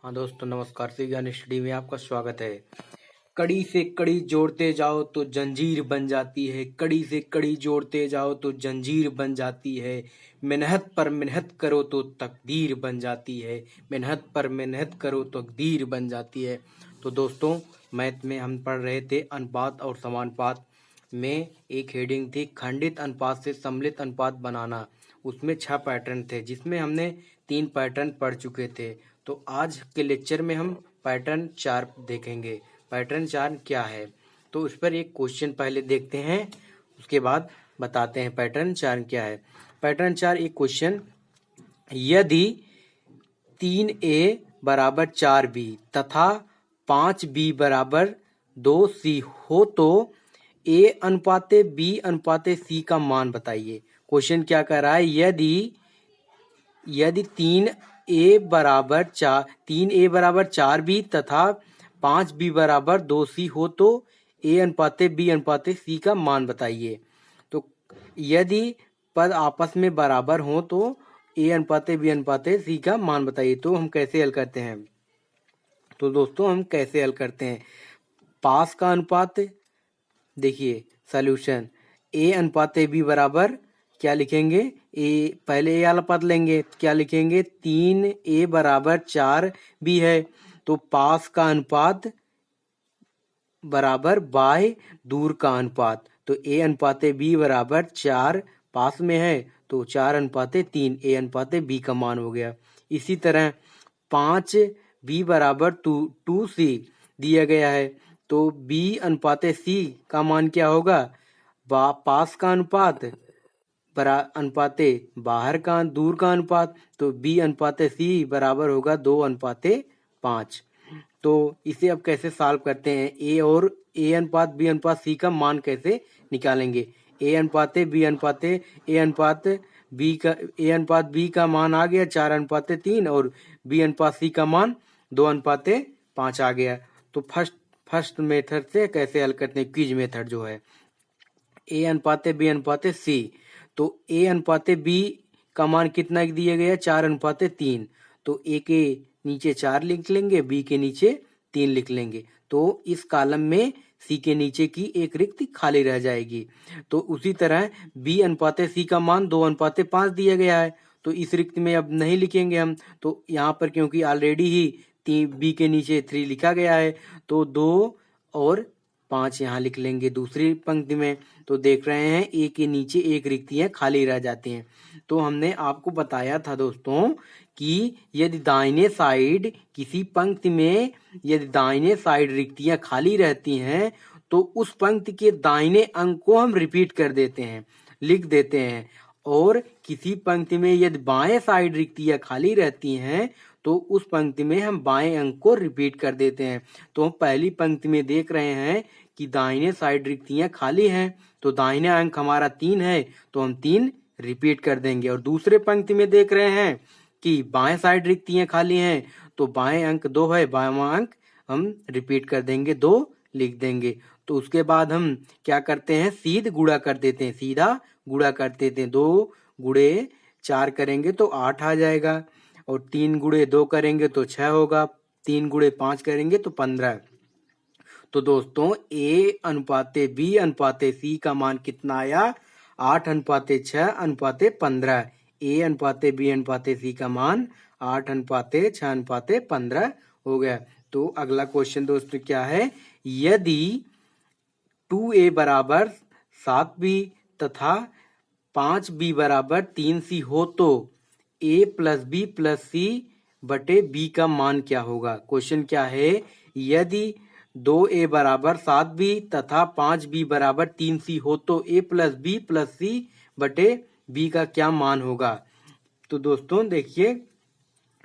हाँ दोस्तों नमस्कार, सी ज्ञान स्टडी में आपका स्वागत है। कड़ी से कड़ी जोड़ते जाओ तो जंजीर बन जाती है, कड़ी से कड़ी जोड़ते जाओ तो जंजीर बन जाती है। मेहनत पर मेहनत करो तो तकदीर बन जाती है, मेहनत पर मेहनत करो तो तकदीर बन जाती है। तो दोस्तों मैथ में हम पढ़ रहे थे अनुपात और समानुपात में एक हेडिंग थी खंडित अनुपात से सम्मिलित अनुपात बनाना। उसमें 6 पैटर्न थे जिसमें हमने 3 पैटर्न पढ़ चुके थे। तो आज के लेक्चर में हम पैटर्न 4 देखेंगे। पैटर्न 4 क्या है तो उस पर एक क्वेश्चन पहले देखते हैं, उसके बाद बताते हैं पैटर्न 4 क्या है। पैटर्न 4 एक क्वेश्चन, यदि 3a बराबर 4b तथा 5b बराबर 2c हो तो a अनुपाते b अनुपाते c का मान बताइए। क्वेश्चन क्या कर रहा है, यदि 3a बराबर 4b तथा 5b बराबर 2c हो तो a अनुपाते b अनुपाते c का मान बताइए। तो यदि पद आपस में बराबर हो तो a अनुपाते b अनुपाते c का मान बताइए। तो हम कैसे हल करते हैं, तो दोस्तों हम कैसे हल करते हैं। पास का अनुपात, देखिए सॉल्यूशन, a अनुपाते b बराबर क्या लिखेंगे, ए पहले ए वाला पद लेंगे, क्या लिखेंगे 3a बराबर 4b है। तो पास का अनुपात बराबर बाय दूर का अनुपात, तो a अनुपाते b बराबर 4 पास में है तो 4 अनुपाते 3 a अनुपाते b का मान हो गया। इसी तरह 5b बराबर 2c दिया गया है तो b अनुपाते c का मान क्या होगा, पास का अनुपात अनुपाते बाहर का दूर का अनुपात, तो b अनुपाते c बराबर होगा 2 अनुपाते 5। तो इसे अब कैसे सॉल्व करते हैं, a अनुपात b अनुपात c का मान कैसे निकालेंगे। a अनुपाते b अनुपाते a अनुपात b का मान आ गया 4 अनुपाते 3 और b अनुपात c का मान 2 अनुपाते 5 आ गया। तो फर्स्ट मेथड से कैसे हल करते हैं, क्विज मेथड जो है, a अनुपाते b अनुपाते c, तो a अनुपाते b का मान कितना दिया गया 4 अनुपाते 3, तो a के नीचे 4 लिख लेंगे, b के नीचे 3 लिख लेंगे, तो इस कॉलम में c के नीचे की एक रिक्ति खाली रह जाएगी। तो उसी तरह b अनुपाते c का मान 2 अनुपाते 5 दिया गया है, तो इस रिक्त में अब नहीं लिखेंगे हम, तो यहाँ पर क्योंकि ऑलरेडी ही b के नीचे 3 लिखा गया है तो 2 और 5 यहाँ लिख लेंगे दूसरी पंक्ति में। तो देख रहे हैं ए के नीचे एक रिक्तियां खाली रह जाती हैं। तो हमने आपको बताया था दोस्तों कि यदि दाहिने साइड किसी पंक्ति में यदि दाहिने साइड रिक्तियां खाली रहती हैं तो उस पंक्ति के दाहिने अंक को हम रिपीट कर देते हैं, लिख देते हैं, और किसी पंक्ति में यदि बाएं साइड रिक्तियां खाली रहती हैं तो उस पंक्ति में हम बाएं अंक को रिपीट कर देते हैं। तो हम पहली पंक्ति में देख रहे हैं कि दाहिने साइड रिक्तियां खाली हैं तो दाहिने अंक हमारा 3 है तो हम 3 रिपीट कर देंगे, और दूसरे पंक्ति में देख रहे हैं कि बाएं साइड रिक्तियां खाली हैं तो बाएं अंक 2 है, बाएं अंक हम रिपीट कर देंगे, 2 लिख देंगे। तो उसके बाद हम क्या करते हैं, सीधा गुणा कर देते हैं, सीधा गुणा कर देते हैं, 2 गुणे 4 करेंगे तो 8 आ जाएगा, और 3 गुणे 2 करेंगे तो 6 होगा, 3 गुणे 5 करेंगे तो 15। तो दोस्तों a अनुपाते b अनुपाते c का मान कितना आया, 8 अनुपाते 6 अनुपाते 15। a अनुपाते b अनुपाते c का मान 8 अनुपाते 6 अनुपाते 15 हो गया। तो अगला क्वेश्चन दोस्तों क्या है, यदि 2a बराबर 7b तथा 5b बराबर 3c हो तो a plus b plus c बटे b का मान क्या होगा। क्वेश्चन क्या है, यदि 2a बराबर 7b तथा 5b बराबर 3c हो तो a plus b plus c बटे b का क्या मान होगा। तो दोस्तों देखिए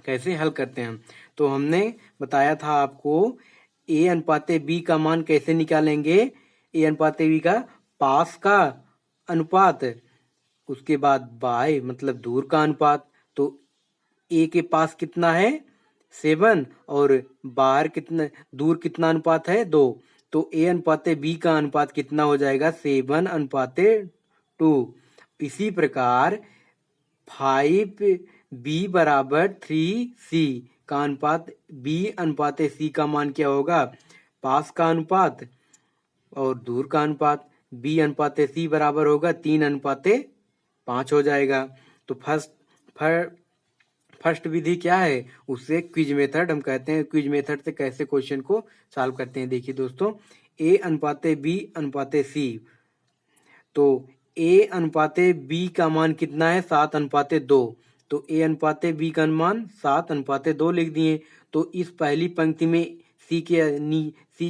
कैसे हल करते हैं। तो हमने बताया था आपको a अनुपाते b का मान कैसे निकालेंगे, a अनुपाते b का पास का अनुपात, उसके बाद बाय मतलब दूर का अनुपात, तो a के पास कितना है 7 और बाहर कितना दूर कितना अनुपात है 2, तो a अनुपाते b का अनुपात कितना हो जाएगा 7 अनुपाते 2। इसी प्रकार 5b बराबर 3c का अनुपात बी अनुपात सी का मान क्या होगा? पास का अनुपात और दूर का अनुपात। बी अनुपात सी बराबर होगा 3:5 हो जाएगा। तो फर्स्ट विधि क्या है? उससे क्विज मेथड हम कहते हैं। क्विज मेथड से कैसे क्वेश्चन को सॉल्व करते हैं, देखिए दोस्तों। ए अनुपात बी अनुपात सी, तो ए अनुपात बी का मान कितना है? 7:2। तो ए अनुपात बी का मान 7:2 लिख दिए। तो इस पहली पंक्ति में सी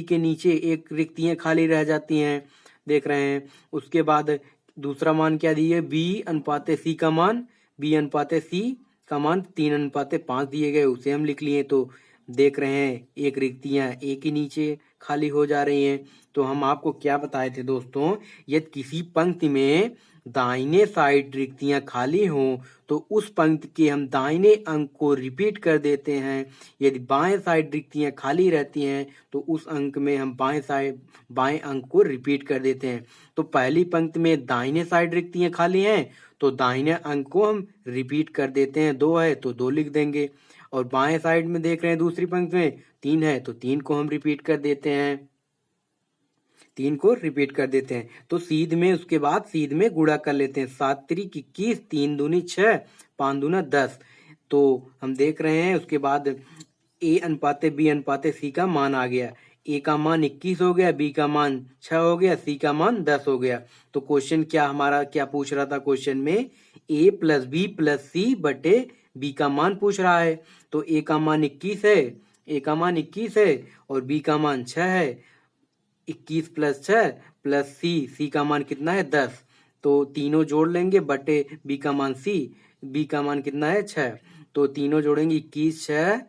के नीचे एक रिक्तियां खाली रह जाती हैं, देख रहे हैं। उसके बाद दूसरा मान क्या दिए? बी अनुपात सी का मान, बी अनुपात सी का मान 3:5 दिए गए, उसे हम लिख लिए। तो देख रहे हैं एक रिक्तियां एक ही नीचे खाली हो जा रही हैं। तो हम आपको क्या बताए थे दोस्तों, यदि किसी पंक्ति में दाहिने साइड रिक्तियां खाली हों तो उस पंक्ति के हम दाहिने अंक को रिपीट कर देते हैं। यदि बाएं साइड रिक्तियां खाली रहती हैं तो उस अंक में हम बाएं अंक को रिपीट कर देते हैं। तो पहली पंक्ति में दाहिने साइड रिक्तियां खाली हैं तो दाहिने अंक को हम रिपीट कर देते हैं। 2 है तो 2 लिख देंगे। और बाएं साइड में देख रहे हैं दूसरी पंक्ति में 3 है तो 3 को हम रिपीट कर देते हैं। 3 को रिपीट कर देते हैं। तो सीध में उसके बाद सीध में गुणा कर लेते हैं। 7 3 21, 3 दूनी 6, 5 दूना 10। तो हम देख रहे हैं उसके बाद ए अनुपात बी अनुपात सी का मान आ गया। ए का मान 21 हो गया, बी का मान 6 हो गया, सी का मान 10 हो गया। तो क्वेश्चन क्या हमारा क्या पूछ रहा था? क्वेश्चन में ए प्लस बी प्लस सी बटे बी का मान पूछ रहा है। तो ए का मान 21 है, ए का मान 21 है और बी का मान 6 है। 21 प्लस 6 प्लस सी का मान कितना है? 10। तो तीनों जोड़ लेंगे बटे बी का मान बी का मान कितना है? 6। तो तीनों जोड़ेंगे 21 6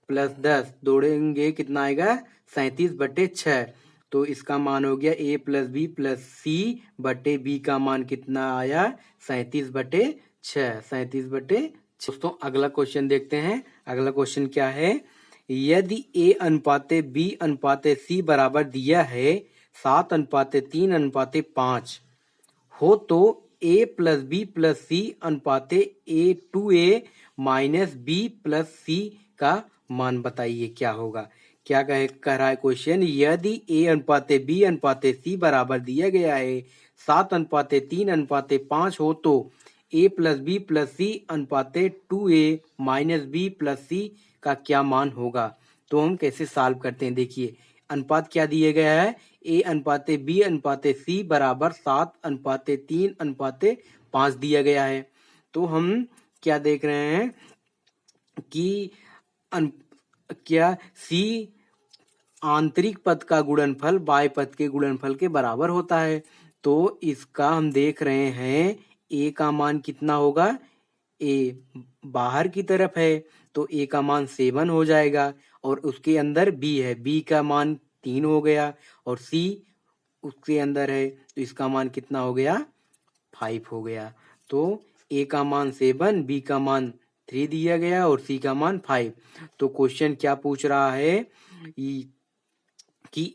प्लस 10 जोड़ेंगे कितना आएगा? 37 बटे 6। तो इसका मान हो गया ए प्लस बी प्लस सी बटे बी का मान कितना आया? 37 बटे 6, 37 बटे 6। दोस्तों अगला क्वेश्चन देखते हैं। अगला क्वेश्चन क्या है? यदि ए अनुपात बी अनुपात सी बराबर दिया है 7:3:5 हो तो ए प्लस बी प्लस सी अनुपात A2A माइनस बी प्लस सी का मान बताइए क्या होगा। क्या कह रहा है क्वेश्चन? यदि ए अनुपात बी अनुपात सी बराबर दिया गया है 7:3:5 हो तो ए प्लस बी प्लस सी अनुपात 2A माइनस बी प्लस सी का क्या मान होगा। तो हम कैसे सॉल्व करते हैं, देखिए। अनुपात क्या दिया गया है? ए अनुपात बी अनुपात सी बराबर 7:3:5 दिया गया है। तो हम क्या देख रहे हैं कि क्या सी आंतरिक पद का गुणनफल बाह्य पद के गुणनफल के बराबर होता है। तो इसका हम देख रहे हैं ए का मान कितना होगा? ए बाहर की तरफ है तो ए का मान 7 हो जाएगा और उसके अंदर बी है, बी का मान 3 हो गया और सी उसके अंदर है तो इसका मान कितना हो गया? 5 हो गया। तो ए का मान 7, बी का मान 3 दिया गया और सी का मान 5। तो क्वेश्चन क्या पूछ रहा है कि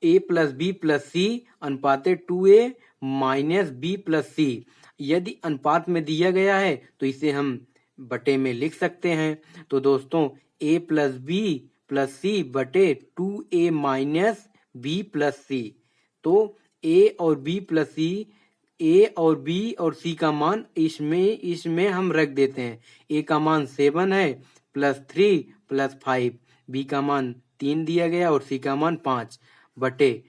ए प्लस बी प्लस सी अनुपात 2A माइनस बी प्लस सी। यदि अनुपात में दिया गया है तो इसे हम बटे में लिख सकते हैं। तो दोस्तों ए प्लस बी प्लस सी बटे 2A माइनस बी प्लस सी। तो ए और बी प्लस सी, ए और बी और सी का मान इसमें हम रख देते हैं। ए का मान 7 है प्लस 3 प्लस 5, बी का मान 3 दिया गया और सी का मान 5 बटे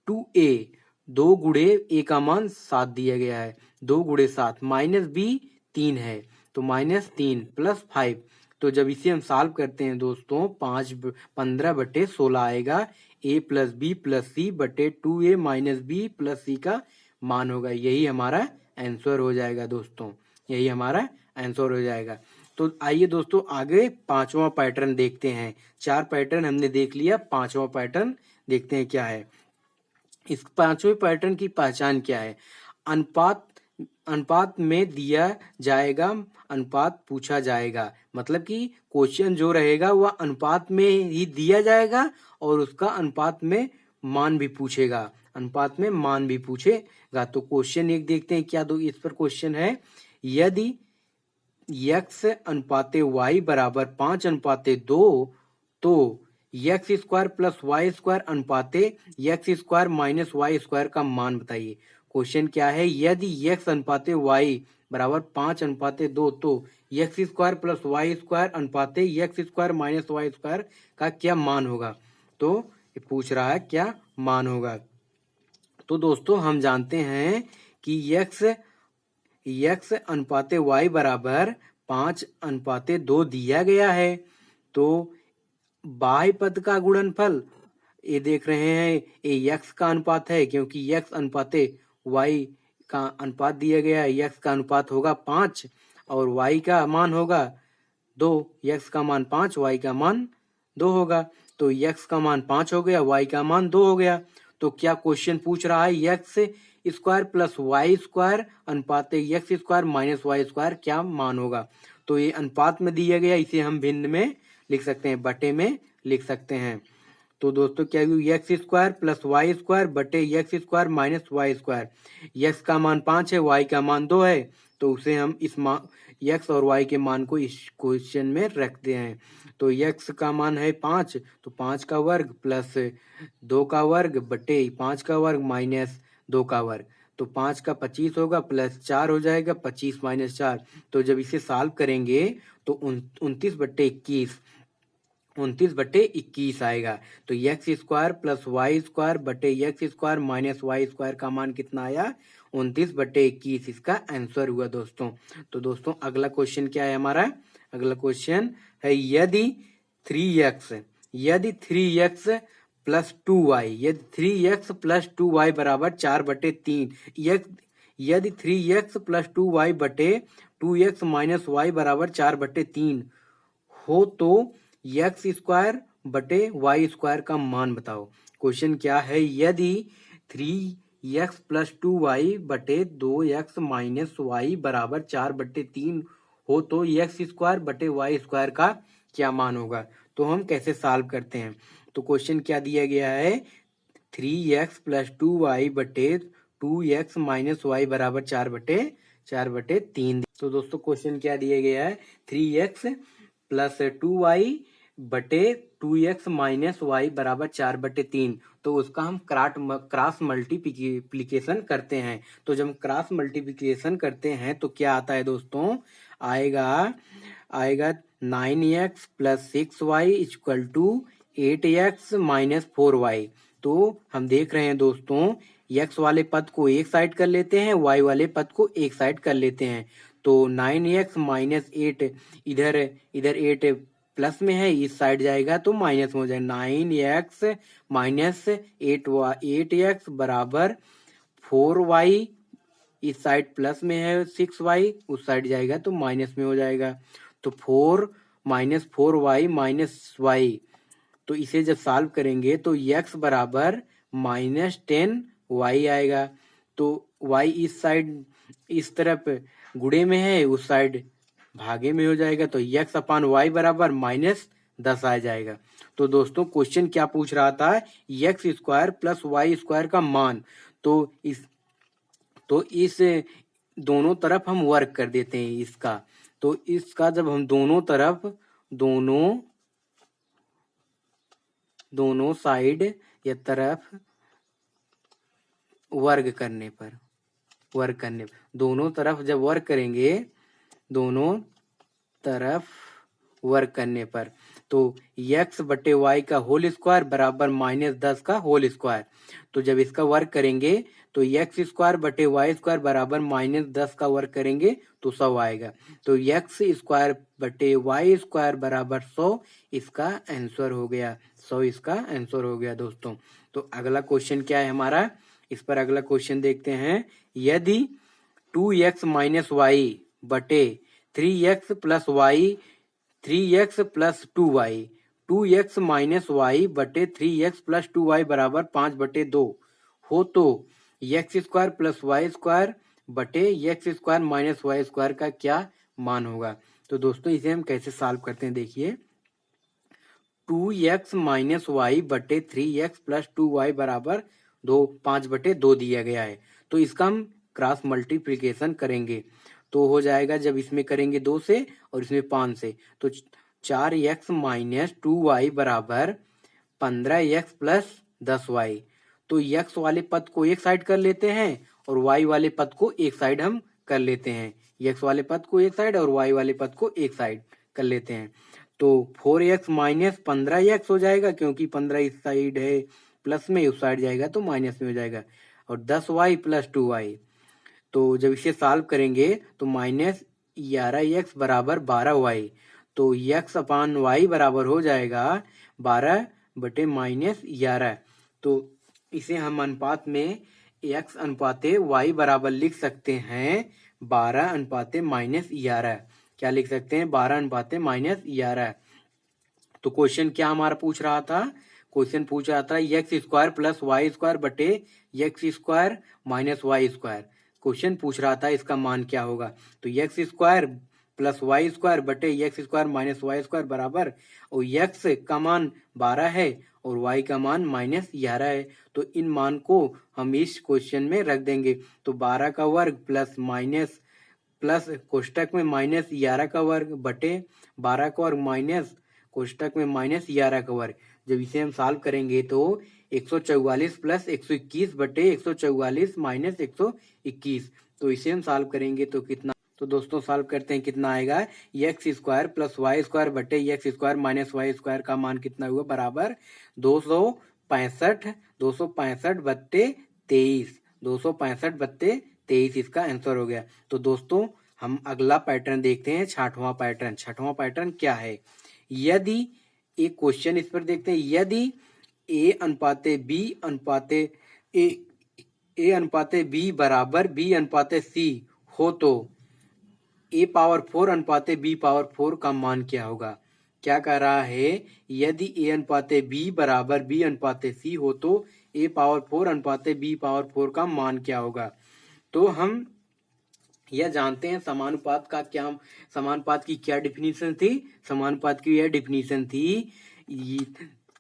2A 2 गुणे ए का मान 7 दिया गया है, 2 गुणे 7 माइनस बी 3 है तो माइनस 3 प्लस 5। तो जब इसे हम सॉल्व करते हैं दोस्तों 15 बटे 16 आएगा। ए प्लस बी प्लस सी बटे 2A माइनस बी प्लस सी का मान होगा। यही हमारा आंसर हो जाएगा दोस्तों, यही हमारा आंसर हो जाएगा। तो आइए दोस्तों आगे 5वां पैटर्न देखते हैं। 4 पैटर्न हमने देख लिया, 5वां पैटर्न देखते हैं क्या है। इस 5वें पैटर्न की पहचान क्या है? अनुपात में दिया जाएगा, अनुपात पूछा जाएगा। मतलब कि क्वेश्चन जो रहेगा वह अनुपात में ही दिया जाएगा और उसका अनुपात में मान भी पूछेगा, अनुपात में मान भी पूछेगा। तो क्वेश्चन एक देखते हैं क्या। दो इस पर क्वेश्चन है, x अनुपाते y बराबर 5 अनुपाते 2, तो x square plus Y square अनुपाते x square minus y square का मान बताइए। क्वेश्चन क्या है, यदि x अनुपाते y बराबर 5 अनुपाते 2, तो x square plus Y square अनुपाते x square minus y square का क्या मान होगा। तो ये पूछ रहा है क्या मान होगा। तो दोस्तों हम जानते हैं कि x अनुपाते y बराबर 5 अनुपाते 2 दिया गया है। तो बाह्य पद का गुणनफल ये देख रहे हैं, ये x का अनुपात है क्योंकि x अनुपाते y का अनुपात दिया गया है। x का अनुपात होगा 5 और y का मान होगा 2। x का मान 5, y का मान 2 होगा। तो x का मान 5 हो गया, y का मान 2 हो गया। तो क्या क्वेश्चन पूछ रहा है, x square plus Y square अनुपाते x square minus y square क्या मान होगा। तो ये अनुपात में दिया गया, इसे हम भिन्न में लिख सकते हैं, बटे में लिख सकते हैं। तो दोस्तों क्या हुआ, x square plus Y square बटे x square minus y square. X का मान 5 है, वाई का मान 2 है, तो उसे हम इस एक्स और वाई के मान को इस क्वेश्चन में रखते हैं। तो एक्स का मान है 5, तो 5 का वर्ग प्लस 2 का वर्ग बटे 5 का वर्ग माइनस 2 का वर्ग। तो 5 का 25 होगा प्लस 4 हो जाएगा, 25 माइनस 4। तो जब इसे सॉल्व करेंगे तो 29/21 आएगा। तो x square plus Y square बटे x square minus y square का मान कितना आया, 29/21 इसका आंसर हुआ दोस्तों। तो दोस्तों अगला क्वेश्चन क्या है हमारा, अगला क्वेश्चन है यदि 3x प्लस 2y बराबर 4/3, यदि 3x प्लस 2y बटे 2x माइनस वाई बराबर 4/3 हो तो एक्स स्क्वायर बटे वाई स्क्वायर का मान बताओ। क्वेश्चन क्या है, यदि 3x प्लस 2y बटे 2x माइनस वाई बराबर 4/3 हो तो एक्स स्क्वायर बटे वाई स्क्वायर का क्या मान होगा। तो हम कैसे सॉल्व करते हैं। तो क्वेश्चन क्या दिया गया है, 3x प्लस 2y बटे 2x माइनस वाई बराबर 4/3। तो दोस्तों क्वेश्चन क्या दिया गया है, 3x प्लस 2y बटे 2x माइनस वाई बराबर 4/3। तो उसका हम क्रॉस मल्टीप्लिकेशन करते हैं। तो जब हम क्रॉस मल्टीप्लिकेशन करते हैं तो क्या आता है दोस्तों, आएगा 9x plus 6y equal to 8x minus 4y। तो हम देख रहे हैं दोस्तों, x वाले पद को एक साइड कर लेते हैं, y वाले पद को एक साइड कर लेते हैं। तो 9x माइनस 8, इधर 8 प्लस में है, इस साइड जाएगा तो माइनस में हो जाएगा। 9x माइनस 8x बराबर 4y, इस साइड प्लस में है, 6y उस साइड जाएगा तो माइनस में हो जाएगा। तो 4 माइनस 4y माइनस y, तो इसे जब सॉल्व करेंगे तो x बराबर माइनस 10y आएगा। तो y इस साइड इस तरफ गुणे में है, उस साइड भागे में हो जाएगा। तो x अपान y बराबर माइनस 10 आ जाएगा। तो दोस्तों क्वेश्चन क्या पूछ रहा था, x square plus Y square का मान। तो इस दोनों तरफ हम वर्क कर देते हैं इसका। तो इसका जब हम दोनों साइड या तरफ वर्ग करने पर दोनों तरफ जब वर्क करेंगे, दोनों तरफ वर्क करने पर, तो x बटे वाई का होल स्क्वायर बराबर माइनस 10 का होल स्क्वायर। तो जब इसका वर्क करेंगे तो एक्स स्क्वायर बटे वाई स्क्वायर बराबर माइनस 10 का वर्क करेंगे तो 100 आएगा। तो एक्स स्क्वायर बटे वाई स्क्वायर बराबर 100 इसका आंसर हो गया, 100 इसका आंसर हो गया दोस्तों। तो अगला क्वेश्चन क्या है हमारा, इस पर अगला क्वेश्चन देखते हैं। यदि 2x माइनस वाई बटे 3x plus 2y, 2x minus Y बटे 3x प्लस 2y बराबर 5/2 हो तो x square plus Y square बटे x square minus y square का क्या मान होगा। तो दोस्तों इसे हम कैसे सॉल्व करते हैं, देखिए 2x माइनस वाई बटे 3x प्लस 2y बराबर 5/2 दिया गया है। तो इसका हम क्रॉस मल्टीप्लिकेशन करेंगे। तो हो जाएगा जब इसमें करेंगे 2 से और इसमें 5 से, तो 4x माइनस 2y बराबर 15x प्लस 10y। तो x वाले पद को एक साइड कर लेते हैं और y वाले पद को एक साइड हम कर लेते हैं। x वाले पद को एक साइड और y वाले पद को एक साइड कर लेते हैं। तो 4x माइनस 15x हो जाएगा, क्योंकि 15 इस साइड है प्लस में, उस साइड जाएगा तो माइनस में हो जाएगा, और 10y प्लस 2y। तो जब इसे सॉल्व करेंगे तो माइनस 11x बराबर 12y। तो x अपान y बराबर हो जाएगा 12 बटे माइनस 11। तो इसे हम अनुपात में x अनुपाते y बराबर लिख सकते हैं 12 अनुपाते माइनस 11। क्या लिख सकते हैं? 12 अनुपाते माइनस 11। तो क्वेश्चन क्या हमारा पूछ रहा था? क्वेश्चन पूछ रहा था x square plus Y square बटे x square minus y square. Question पूछ रहा था इसका मान क्या होगा। तो x square plus Y square बटे x square minus y square बराबर, और एक्स का मान 12 है और वाई का मान माइनस 11 है। तो इन मान को हम इस क्वेश्चन में रख देंगे। तो 12 का वर्ग प्लस माइनस प्लस कोष्टक में माइनस 11 का वर्ग बटे 12 का वर्ग माइनस कोष्टक में माइनस 11 का वर्ग। जब इसे हम सॉल्व करेंगे तो 144 प्लस 121 बटे 144 माइनस 121। तो इसे हम सॉल्व करेंगे तो कितना, तो दोस्तों सॉल्व करते हैं, कितना आएगा? X square plus Y square बटे x square minus y square का मान कितना हुआ? बराबर 265 बट्टे 23, 265 बट्टे 23 इसका आंसर हो गया। तो दोस्तों हम अगला पैटर्न देखते हैं, छठवां पैटर्न। छठवां पैटर्न क्या है? यदि एक क्वेश्चन इस पर देखते हैं, यदि ए अनुपाते बी अनुपाते ए अनुपाते बी बराबर बी अनुपाते सी हो तो ए पावर 4 अनुपाते बी पावर 4 का मान क्या होगा? क्या कह रहा है? यदि ए अनुपाते बी बराबर बी अनुपाते सी हो तो ए पावर 4 अनुपाते बी पावर 4 का मान क्या होगा? तो हम यह जानते हैं समानुपात का क्या, समानुपात की क्या डिफिनीशन थी? समानुपात की यह डिफिनीशन थी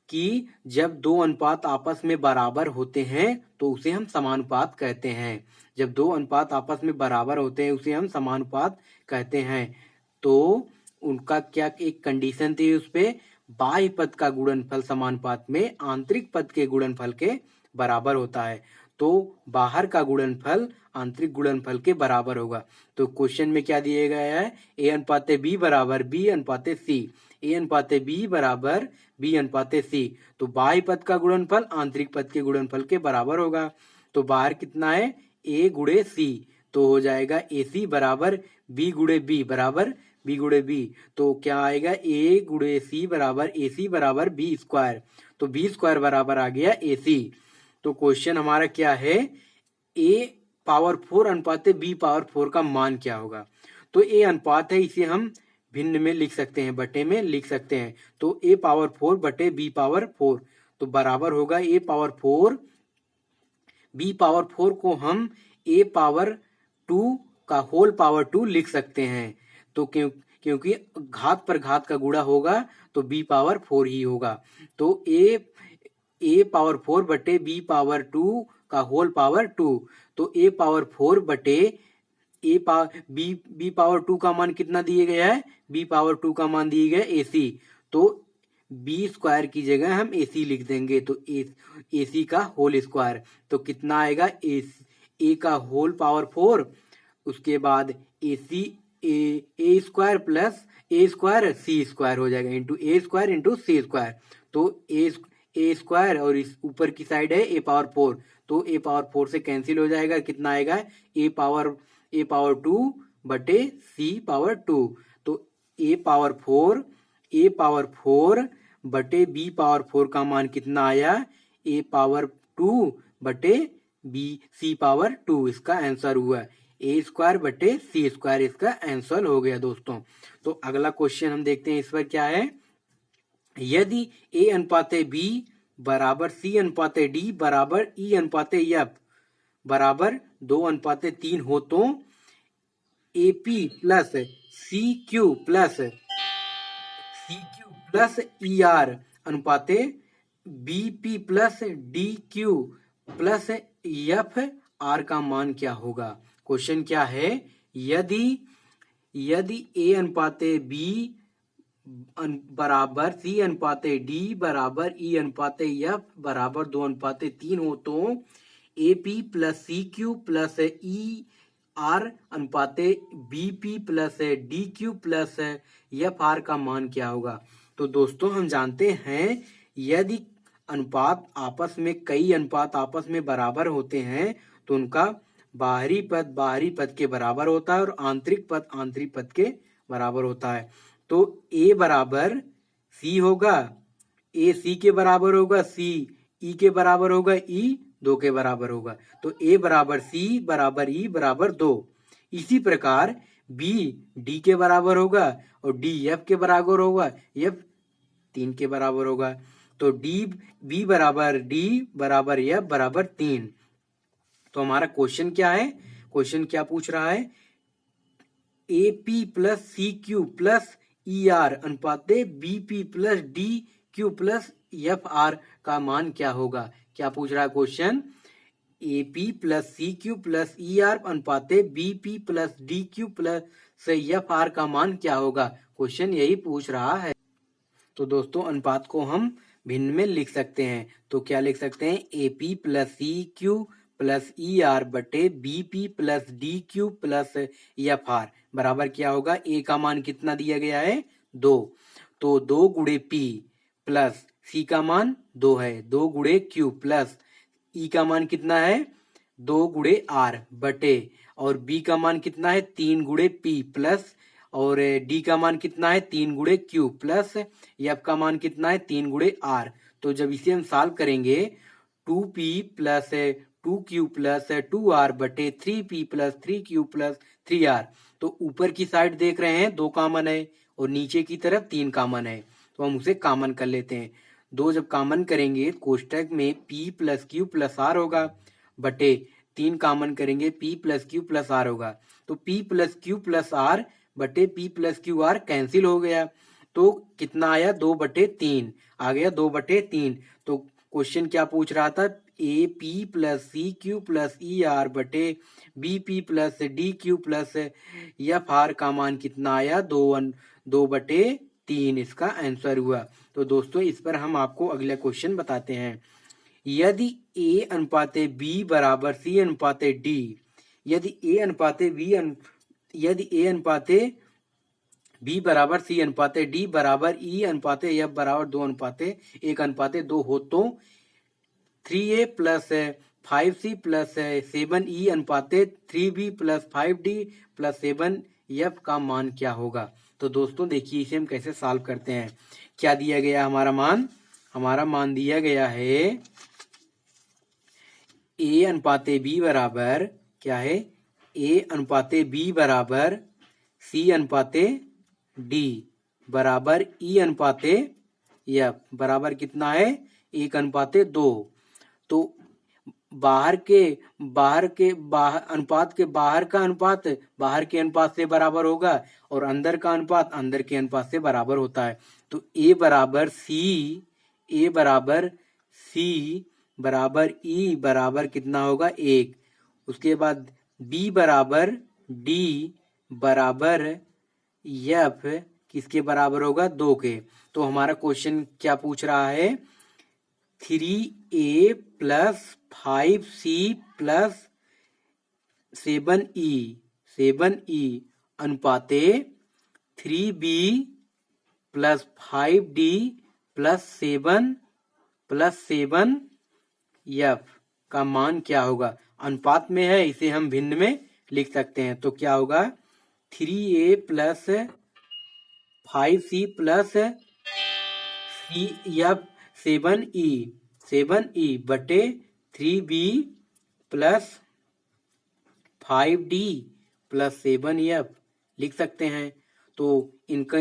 कि जब दो अनुपात आपस में बराबर होते हैं तो उसे हम समानुपात कहते हैं। जब दो अनुपात आपस में बराबर होते हैं उसे हम समानुपात कहते हैं। तो उनका क्या एक कंडीशन थी उस पे, बाह्य पद का गुणनफल समानुपात में आंतरिक पद के गुणनफल के बराबर होता है। तो बाहर का गुणनफल आंतरिक गुणनफल के बराबर होगा। तो क्वेश्चन में क्या दिया गया है? ए अनुपाते बी बराबर बी अनुपाते सी, ए अनुपाते बी बराबर बी अनुपाते सी। तो बाह्य पद का गुणनफल आंतरिक पद के गुणनफल के बराबर होगा। तो बाहर कितना है? ए गुणे सी। तो हो जाएगा ए सी बराबर बी गुणे बी बराबर बी गुणे बी। तो क्या आएगा? ए गुणे सी बराबर ए सी बराबर बी स्क्वायर। तो बी स्क्वायर बराबर आ गया ए सी। तो क्वेश्चन हमारा क्या है? ए पावर 4 अनुपाते बी पावर 4 का मान क्या होगा? तो ए अनुपात है, इसे हम भिन्न में लिख सकते हैं, बटे में लिख सकते हैं। तो ए पावर 4 बटे बी पावर 4 तो बराबर होगा ए पावर 4। बी पावर 4 को हम ए पावर 2 का होल पावर 2 लिख सकते हैं। तो क्योंकि घात पर घात का गुणा होगा तो बी पावर 4 ही होगा। तो ए पावर 4 बटे बी पावर 2 का होल पावर 2। तो ए पावर 4 बटे बी पावर 2 का मान कितना दिए गया है? बी पावर 2 का मान दिए गया ए सी। तो बी स्क्वायर की जगह हम ए सी लिख देंगे। तो ए सी का होल स्क्वायर तो कितना आएगा? ए का होल पावर 4, उसके बाद ए सी ए स्क्वायर प्लस ए स्क्वायर सी स्क्वायर हो जाएगा, इंटू ए स्क्वायर इंटू सी स्क्वायर। तो ए स्क्वायर और इस ऊपर की साइड है ए पावर 4, तो ए पावर 4 से कैंसिल हो जाएगा। कितना आएगा? ए पावर 2 बटे सी पावर 2। तो ए पावर 4 बटे बी पावर 4 का मान कितना आया? ए पावर 2 बटे बी सी पावर 2 इसका आंसर हुआ। ए स्क्वायर बटे सी स्क्वायर इसका आंसर हो गया दोस्तों। तो अगला क्वेश्चन हम देखते हैं, इस पर क्या है? यदि ए अनुपाते बी बराबर सी अनुपाते डी बराबर ई अनुपाते एफ बराबर 2 अनुपाते 3 हो तो AP plus C Q plus E R अनुपाते BP plus D Q plus F R का मान क्या होगा? क्वेश्चन क्या है? यदि यदि ए अनुपाते बी बराबर सी अनुपाते डी बराबर ई अनुपाते एफ बराबर 2:3 हो तो A P plus C Q plus E R अनुपाते B P plus D Q plus F R का मान क्या होगा। तो दोस्तों हम जानते हैं यदि अनुपात आपस में कई अनुपात आपस में बराबर होते हैं तो उनका बाहरी पद के बराबर होता है और आंतरिक पद के बराबर होता है। तो ए बराबर सी होगा, ए सी के बराबर होगा, सी ई के बराबर होगा, ई 2 के बराबर होगा। तो ए बराबर सी बराबर ई बराबर 2। इसी प्रकार बी डी के बराबर होगा और डी एफ के बराबर होगा, एफ 3 के बराबर होगा। तो डी बी बराबर डी बराबर एफ बराबर 3। तो हमारा क्वेश्चन क्या है, क्वेश्चन क्या पूछ रहा है, A P plus C Q plus E R अनुपाते B P plus D Q plus F R का मान क्या होगा। क्या पूछ रहा है question, A P plus C Q plus E R अनुपाते B P plus D Q plus F R का मान क्या होगा। क्वेश्चन यही पूछ रहा है। तो दोस्तों अनुपात को हम भिन्न में लिख सकते हैं। तो क्या लिख सकते हैं, A P plus C Q plus E R बटे B P plus D Q plus F R बराबर क्या होगा, ए का मान कितना दिया गया है 2। तो 2 गुणे पी प्लस सी का मान 2 है, 2 गुणे क्यू प्लस ई का मान कितना है 2 गुणे आर बटे और बी का मान कितना है 3 गुणे पी प्लस और डी का मान कितना है 3 गुणे क्यू प्लस एफ का मान कितना है 3 गुणे आर। तो जब इसे हम सॉल्व करेंगे 2p plus 2q plus 2r बटे 3p plus 3q plus 3r। तो ऊपर की साइड देख रहे हैं 2 कॉमन है और नीचे की तरफ 3 कॉमन है, तो हम उसे कॉमन कर लेते हैं। 2 जब कॉमन करेंगे कोष्टक में p plus q plus r होगा बटे 3 कॉमन करेंगे p plus q plus r होगा। तो p plus q plus r बटे p plus Q R cancel हो गया। तो कितना आया 2/3 आ गया 2/3। तो क्वेश्चन क्या पूछ रहा था, A P plus C Q plus E R बटे B P plus D Q plus F R का मान कितना आया 2/3 इसका आंसर हुआ। तो दोस्तों इस पर हम आपको अगला क्वेश्चन बताते हैं। यदि ए अनुपाते बी बराबर सी अनुपाते डी, यदि ए अनुपाते बी बराबर सी अनुपाते डी बराबर ई अनुपाते एफ बराबर 2:1:2 हो तो 3a plus 5c plus 7e अनुपाते 3b plus 5d plus 7f का मान क्या होगा। तो दोस्तों देखिए इसे हम कैसे सॉल्व करते हैं। क्या दिया गया हमारा मान दिया गया है a अनुपाते b बराबर क्या है, a अनुपाते b बराबर c अनुपाते d बराबर e अनुपाते f बराबर कितना है 1:2। तो अनुपात के बाहर का अनुपात बाहर के अनुपात से बराबर होगा और अंदर का अनुपात अंदर के अनुपात से बराबर होता है। तो a बराबर c बराबर e बराबर कितना होगा 1। उसके बाद b बराबर d बराबर f किसके बराबर होगा 2 के। तो हमारा क्वेश्चन क्या पूछ रहा है, 3a plus 5c plus 7e अनुपाते 3b plus 5d plus 7f का मान क्या होगा। अनुपात में है, इसे हम भिन्न में लिख सकते हैं। तो क्या होगा 3a plus 5c plus 7e बटे 3b plus 5d plus 7f लिख सकते हैं। तो इनका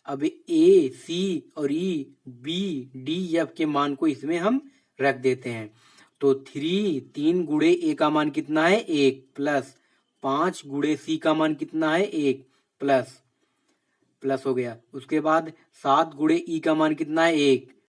अब a, c और e, b, d, f के मान को इसमें हम रख देते हैं। तो 3 गुणे a का मान कितना है 1 प्लस 5 गुणे c का मान कितना है 1 प्लस हो गया। उसके बाद 7 गुणे e का मान कितना है 1